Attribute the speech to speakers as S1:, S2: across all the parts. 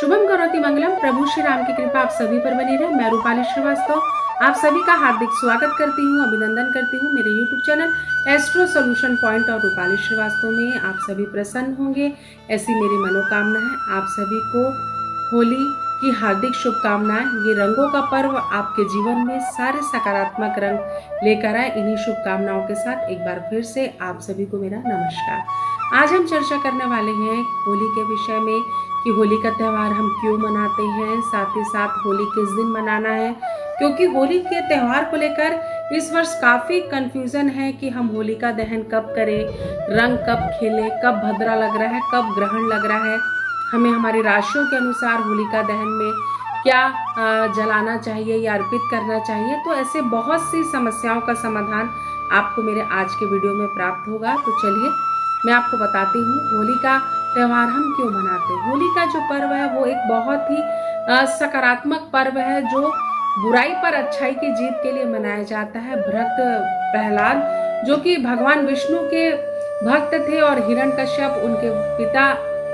S1: शुभम करोति मंगलम। प्रभु श्री राम की कृपा आप सभी पर बनी रहे। मैं रूपाली श्रीवास्तव आप सभी का हार्दिक स्वागत करती हूँ, अभिनंदन करती हूँ। मेरे YouTube channel astro solution point और रूपाली श्रीवास्तव में आप सभी प्रसन्न होंगे, ऐसी मेरी मनोकामना है। आप सभी को होली की हार्दिक शुभकामनाएं। ये रंगों का पर्व आपके जीवन में सारे सकारात्मक रंग लेकर आए। इन्हीं शुभकामनाओं के साथ एक बार फिर से आप सभी को मेरा नमस्कार। आज हम चर्चा करने वाले हैं होली के विषय में कि होली का त्यौहार हम क्यों मनाते हैं, साथ ही साथ होली किस दिन मनाना है, क्योंकि होली के त्यौहार को लेकर इस वर्ष काफी कंफ्यूजन है कि हम होली का दहन कब करें, रंग कब खेलें, कब भद्रा लग रहा है, कब ग्रहण लग रहा है, हमें हमारी राशियों के अनुसार होलिका दहन में क्या जलाना चाहिए या अर्पित करना चाहिए। तो ऐसे बहुत सी समस्याओं का समाधान आपको मेरे आज के वीडियो में प्राप्त होगा। तो चलिए मैं आपको बताती हूँ होली का त्यौहार हम क्यों मनाते हैं। होली का जो पर्व है वो एक बहुत ही सकारात्मक पर्व है जो बुराई पर अच्छाई की जीत के लिए मनाया जाता है। भक्त प्रहलाद जो कि भगवान विष्णु के भक्त थे और हिरण्यकश्यप उनके पिता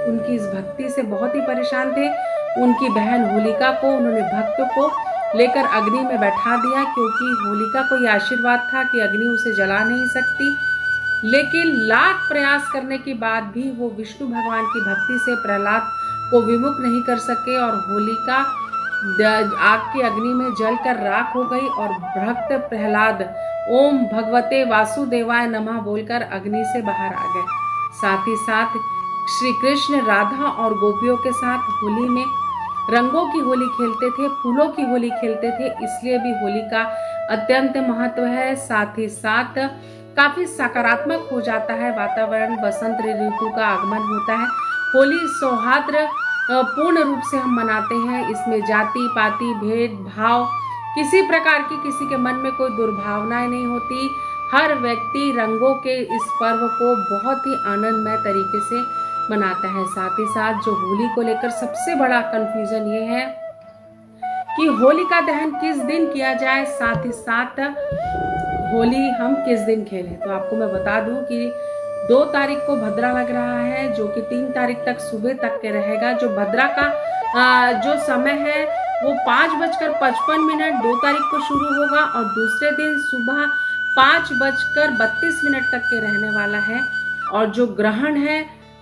S1: उनकी इस भक्ति से बहुत ही परेशान थे। उनकी बहन होलिका को उन्होंने भक्त को लेकर अग्नि में बैठा दिया, क्योंकि होलिका को यह आशीर्वाद था कि अग्नि उसे जला नहीं सकती। लेकिन लाख प्रयास करने के बाद भी वो विष्णु भगवान की भक्ति से प्रहलाद को विमुख नहीं कर सके और होलिका आग की अग्नि में जलकर राख हो गई और भक्त प्रहलाद ओम भगवते वासुदेवाय नमः बोलकर अग्नि से बाहर आ गए। साथ ही साथ श्री कृष्ण राधा और गोपियों के साथ होली में रंगों की होली खेलते थे, फूलों की होली खेलते थे, इसलिए भी होली का अत्यंत महत्व है। साथ ही साथ काफी सकारात्मक हो जाता है वातावरण, बसंत ऋतु का आगमन होता है। होली सौहार्द पूर्ण रूप से हम मनाते हैं। इसमें जाति पाति भेदभाव किसी प्रकार की किसी के मन में कोई दुर्भावनाएं नहीं होती। हर व्यक्ति रंगों के इस पर्व को बहुत ही आनंदमय तरीके से मनाता है। साथ ही साथ जो होली को लेकर सबसे बड़ा कंफ्यूजन ये है कि होली का दहन किस दिन किया जाए, साथ ही साथ होली हम किस दिन खेलें। तो आपको मैं बता दूं कि 2 तारीख को भद्रा लग रहा है, जो कि 3 तारीख तक सुबह तक के रहेगा। जो भद्रा का जो समय है वो 5:55 2 तारीख को शुरू होगा और दूसरे दिन सुबह 5:32 तक के रहने वाला है। और जो ग्रहण है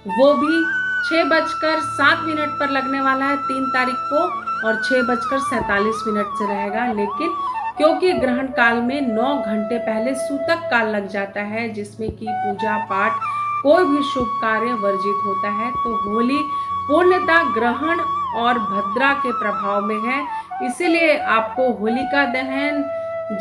S1: वो भी 6:07 पर लगने वाला है 3 तारीख को और 6:47 से रहेगा। लेकिन क्योंकि ग्रहण काल में 9 घंटे पहले सूतक काल लग जाता है, जिसमें कि पूजा पाठ कोई भी शुभ कार्य वर्जित होता है। तो होली पूर्णतः ग्रहण और भद्रा के प्रभाव में है, इसीलिए आपको होलिका दहन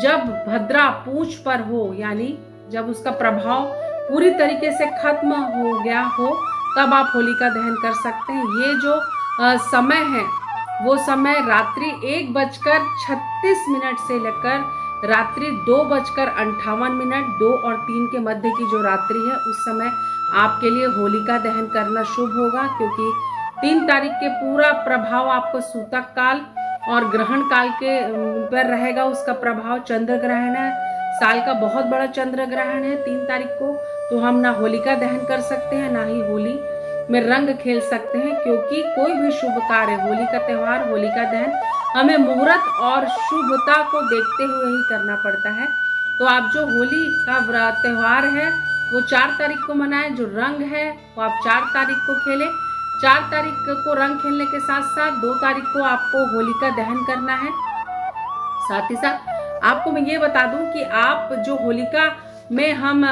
S1: जब भद्रा पूंछ पर हो, यानी जब उसका प्रभाव पूरी तरीके से खत्म हो गया हो, तब आप होलिका दहन कर सकते हैं। ये जो समय है वो समय रात्रि 1:36 से लेकर रात्रि 2:58, 2 और 3 के मध्य की जो रात्रि है उस समय आपके लिए होलिका दहन करना शुभ होगा, क्योंकि 3 तारीख के पूरा प्रभाव आपको सूतक काल और ग्रहण काल के पर रहेगा। उसका प्रभाव चंद्र ग्रहण है, साल का बहुत बड़ा चंद्र ग्रहण है 3 तारीख को। तो हम ना होलिका दहन कर सकते हैं ना ही होली में रंग खेल सकते हैं, क्योंकि कोई भी शुभ कार्य, होली का त्यौहार, होलिका दहन हमें मुहूर्त और शुभता को देखते हुए ही करना पड़ता है। तो आप जो होली का त्यौहार है वो 4 तारीख को मनाएं। जो रंग है वो आप 4 तारीख को खेलें। 4 तारीख को रंग खेलने के साथ साथ 2 तारीख को आपको होलिका दहन करना है। साथ ही साथ आपको मैं ये बता दूं कि आप जो होलिका में हम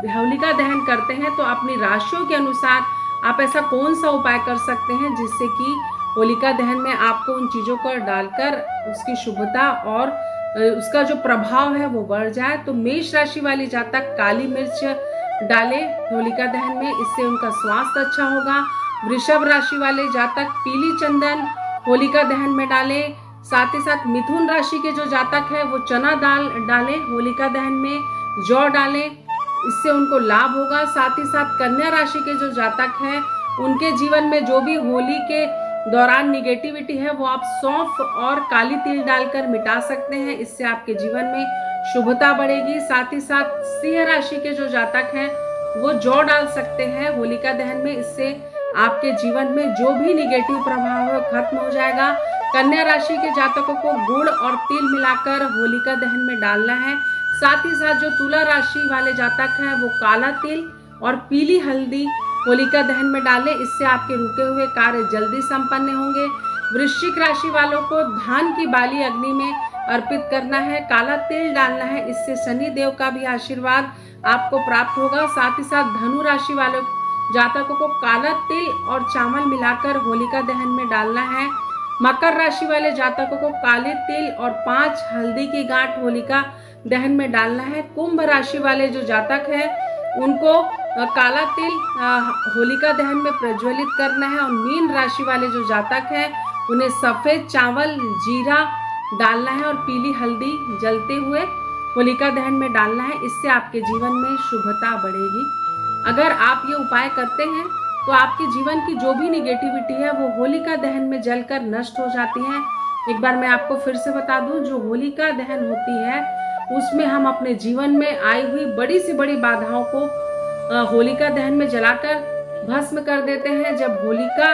S1: होलिका दहन करते हैं तो अपनी राशियों के अनुसार आप ऐसा कौन सा उपाय कर सकते हैं जिससे कि होलिका दहन में आपको उन चीज़ों को डालकर उसकी शुभता और उसका जो प्रभाव है वो बढ़ जाए। तो मेष राशि वाली जातक काली मिर्च डाले होलिका दहन में, इससे उनका स्वास्थ्य अच्छा होगा। वृषभ राशि वाले जातक पीली चंदन होलिका दहन में डाले। साथ ही साथ मिथुन राशि के जो जातक है वो चना दाल डालें होलिका दहन में, जौ डालें, इससे उनको लाभ होगा। साथ ही साथ कन्या राशि के जो जातक हैं उनके जीवन में जो भी होली के दौरान निगेटिविटी है वो आप सौंफ और काली तिल डालकर मिटा सकते हैं, इससे आपके जीवन में शुभता बढ़ेगी। साथ ही साथ सिंह राशि के जो जातक हैं वो जौ डाल सकते हैं होलिका दहन में, इससे आपके जीवन में जो भी निगेटिव प्रभाव है खत्म हो जाएगा। कन्या राशि के जातकों को गुड़ और तिल मिलाकर होलिका दहन में डालना है। साथ ही साथ जो तुला राशि वाले जातक हैं वो काला तिल और पीली हल्दी होलिका दहन में डालें। इससे आपके रुके हुए कार्य जल्दी संपन्न होंगे। वृश्चिक राशि वालों को धान की बाली अग्नि में अर्पित करना है, काला तिल डालना है। इससे शनि देव का भी आशीर्वाद आपको प्राप्त होगा। साथ ही साथ धनु राशि वालों जातकों को काला तिल और चावल मिलाकर होलिका दहन में डालना है। मकर राशि वाले जातकों को काले तिल और 5 हल्दी की गांठ होलिका दहन में डालना है। कुंभ राशि वाले जो जातक हैं उनको काला तिल होलिका दहन में प्रज्वलित करना है। और मीन राशि वाले जो जातक हैं उन्हें सफेद चावल जीरा डालना है और पीली हल्दी जलते हुए होलिका दहन में डालना है। इससे आपके जीवन में शुभता बढ़ेगी। अगर आप ये उपाय करते हैं तो आपके जीवन की जो भी निगेटिविटी है वो होलिका दहन में जलकर नष्ट हो जाती है। एक बार मैं आपको फिर से बता दूं, जो होलिका दहन होती है उसमें हम अपने जीवन में आई हुई बड़ी से बड़ी बाधाओं को होलिका दहन में जलाकर भस्म कर देते हैं। जब होलिका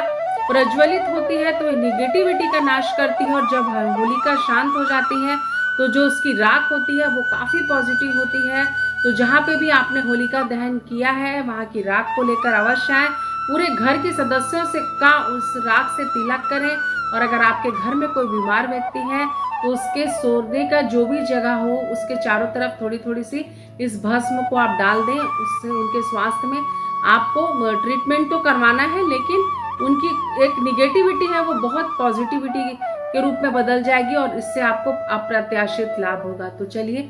S1: प्रज्वलित होती है तो निगेटिविटी का नाश करती है, और जब होलिका शांत हो जाती है तो जो उसकी राख होती है वो काफी पॉजिटिव होती है। तो जहाँ पे भी आपने होलिका दहन किया है वहाँ की राख को लेकर अवश्य आए। पूरे घर के सदस्यों से का उस राख से तिलक करें। और अगर आपके घर में कोई बीमार व्यक्ति है तो उसके सोने का जो भी जगह हो उसके चारों तरफ थोड़ी थोड़ी सी इस भस्म को आप डाल दें। उससे उनके स्वास्थ्य में आपको ट्रीटमेंट तो करवाना है, लेकिन उनकी एक निगेटिविटी है वो बहुत पॉजिटिविटी के रूप में बदल जाएगी और इससे आपको अप्रत्याशित लाभ होगा। तो चलिए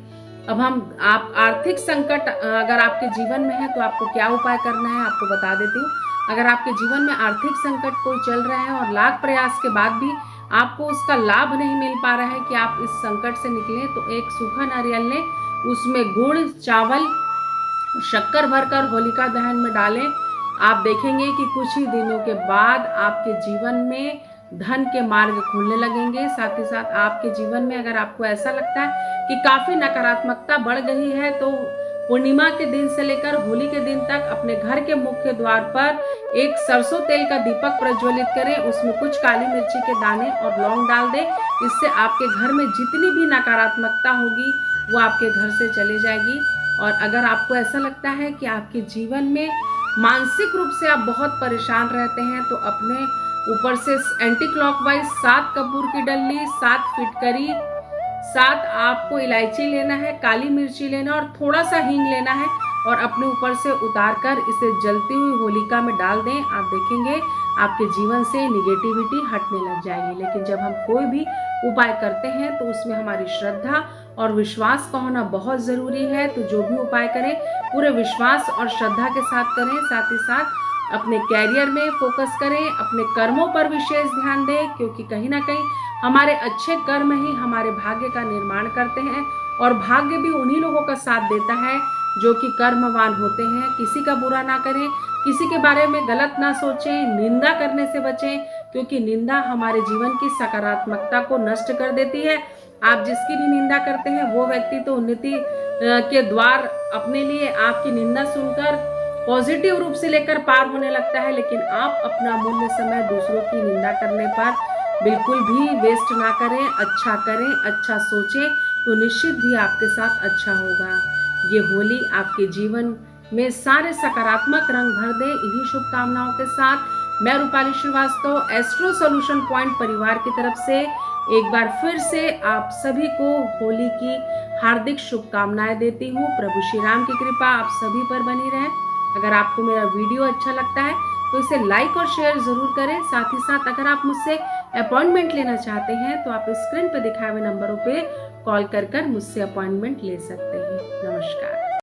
S1: अब हम आप आर्थिक संकट अगर आपके जीवन में है तो आपको क्या उपाय करना है आपको बता देती हूँ। अगर आपके जीवन में आर्थिक संकट कोई चल रहा है और लाख प्रयास के बाद भी आपको उसका लाभ नहीं मिल पा रहा है कि आप इस संकट से निकलें, तो एक सूखा नारियल लें, उसमें गुड़ चावल शक्कर भरकर होलिका दहन में डालें। आप देखेंगे कि कुछ ही दिनों के बाद आपके जीवन में धन के मार्ग खुलने लगेंगे। साथ ही साथ आपके जीवन में अगर आपको ऐसा लगता है कि काफी नकारात्मकता बढ़ गई है तो पूर्णिमा के दिन से लेकर होली के दिन तक अपने घर के मुख्य द्वार पर एक सरसों तेल का दीपक प्रज्वलित करें। उसमें कुछ काली मिर्ची के दाने और लौंग डाल दें। इससे आपके घर में जितनी भी नकारात्मकता होगी वो आपके घर से चली जाएगी। और अगर आपको ऐसा लगता है कि आपके जीवन में मानसिक रूप से आप बहुत परेशान रहते हैं तो अपने ऊपर से एंटी क्लॉकवाइज 7 कपूर की डल्ली, 7 फिटकरी, 7 आपको इलायची लेना है, काली मिर्ची लेना और थोड़ा सा हींग लेना है और अपने ऊपर से उतारकर इसे जलती हुई होलिका में डाल दें। आप देखेंगे आपके जीवन से निगेटिविटी हटने लग जाएगी। लेकिन जब हम कोई भी उपाय करते हैं तो उसमें हमारी श्रद्धा और विश्वास का होना बहुत जरूरी है। तो जो भी उपाय करें पूरे विश्वास और श्रद्धा के साथ करें। साथ ही साथ अपने कैरियर में फोकस करें, अपने कर्मों पर विशेष ध्यान दें, क्योंकि कहीं ना कहीं हमारे अच्छे कर्म ही हमारे भाग्य का निर्माण करते हैं और भाग्य भी उन्हीं लोगों का साथ देता है जो कि कर्मवान होते हैं। किसी का बुरा ना करें, किसी के बारे में गलत ना सोचें, निंदा करने से बचें, क्योंकि निंदा हमारे जीवन की सकारात्मकता को नष्ट कर देती है। आप जिसकी भी निंदा करते हैं वो व्यक्ति तो उन्नति के द्वार अपने लिए आपकी निंदा सुनकर पॉजिटिव रूप से लेकर पार होने लगता है, लेकिन आप अपना अमूल्य समय दूसरों की निंदा करने पर बिल्कुल भी वेस्ट ना करें। अच्छा करें, अच्छा सोचें तो निश्चित भी आपके साथ अच्छा होगा। ये होली आपके जीवन में सारे सकारात्मक रंग भर दे। इन्हीं शुभकामनाओं के साथ मैं Rupali Shrivastava astro solution point परिवार की तरफ से एक बार फिर से आप सभी को होली की हार्दिक शुभकामनाएं देती हूँ। प्रभु श्री राम की कृपा आप सभी पर बनी रहे। अगर आपको मेरा वीडियो अच्छा लगता है तो इसे लाइक और शेयर जरूर करें। साथ ही साथ अगर आप मुझसे अपॉइंटमेंट लेना चाहते हैं तो आप स्क्रीन पर दिखाए हुए नंबरों पे कॉल कर मुझसे अपॉइंटमेंट ले सकते हैं। नमस्कार।